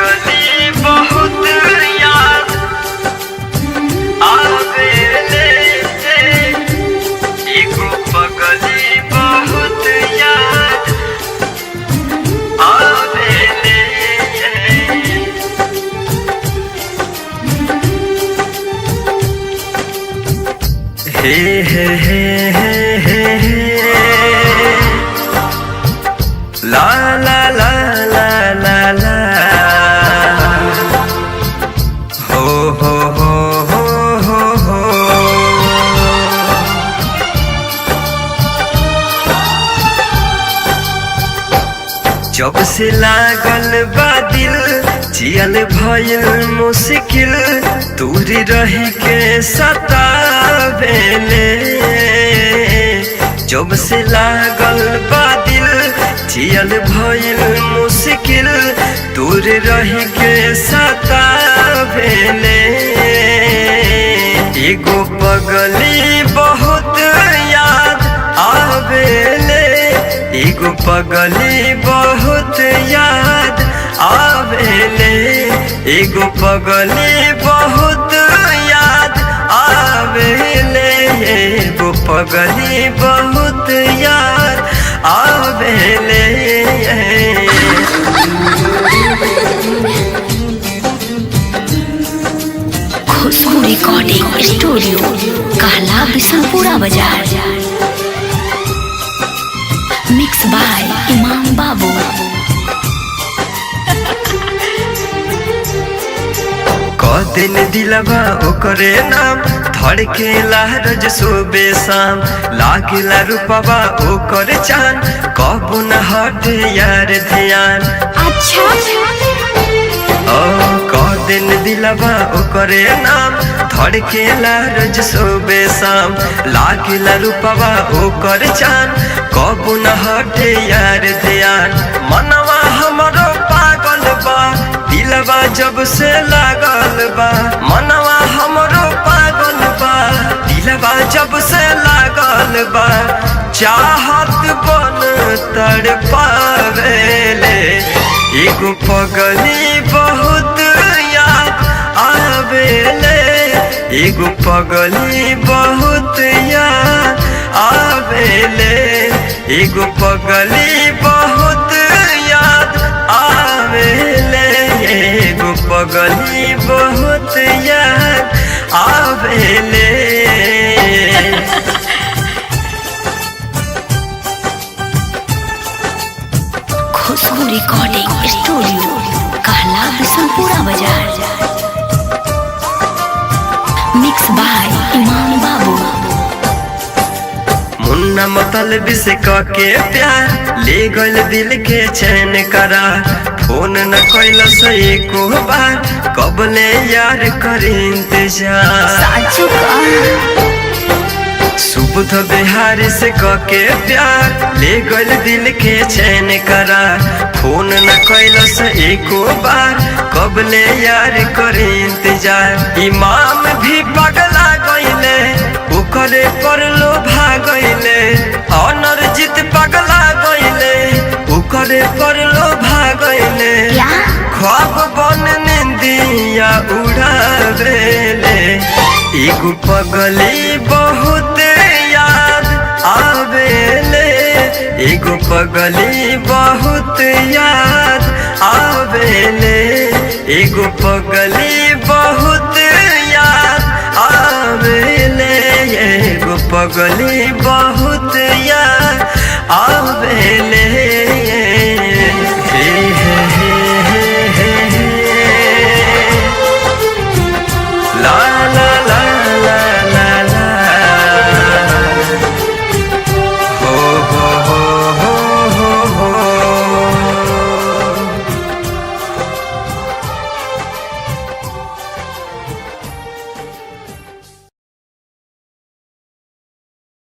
पगली बहुत याद आवेले, एगो पगली बहुत याद आवेले। हे हे हे हे हे ला ला ला ला ला ला हो हो हो हो हो जब से लागल बा दिल जियल भइल मुश्किल, दूरी रही के सतावेले। जब से लागल बा दिल जियल भइल मुश्किल, दूर रही के सतावेले। एगो पगली बहुत याद आवेले, एगो पगली बहुत याद आवेले, एगो पगली बहुत याद आवेले, एगो पगली बहुत याद आवेले। खुशबू रिकॉर्डिंग स्टूडियो, कहला बिशनपुरा बाजार। मिक्स बाय इमाम बाबू। दिन दिलवा ओकरे नाम धड़केला रोज सुबह शाम, लागेला रूपवा ओकर चान, कबो न हटे यार ध्यान। अच्छा दिन दिलवा ओकरे नाम धड़केला रोज सुबह शाम, लागेला रूपवा ओकर चान, कबो न हटे यार ध्यान। मनवा हमरो पागल बा, दिलवा जब से लागल बा, मनवा हमरो पागल बा, दिलवा जब से लागल बा, चाहत बन तड़पावेले। एगो पगली बहुत याद आवेले, एगो पगली बहुत याद आवेले, एगो पगली बहुत याद आवेले, एगो पगली बहुत याद आवेले। खुशबू रिकॉर्डिंग स्टूडियो, कहला बिशनपुरा बाजार। मिक्स बाय इमाम बाबू। मुन्ना मतलबी से के प्यार ले गइल दिल के चैन करा, फोन न कैल से एको बार, कबले यार कर इंतजार। सुबुध बिहारी से के प्यार ले गइल दिल के चैन करा, फोन न कैल से एको बार, कबले यार कर इंतजार। इमाम भी पगला गइले, ओकरे पर लोभा गइले, अनरजित पगला गइले, ओकरे पर लोभा गइले, ख्वाब बन निंदिया उड़ावेले। एगो पगली बहुत याद आवेले, एगो पगली बहुत याद आवेले, एगो पगली बहुत याद आवेले, एगो पगली बहुत याद आवेले।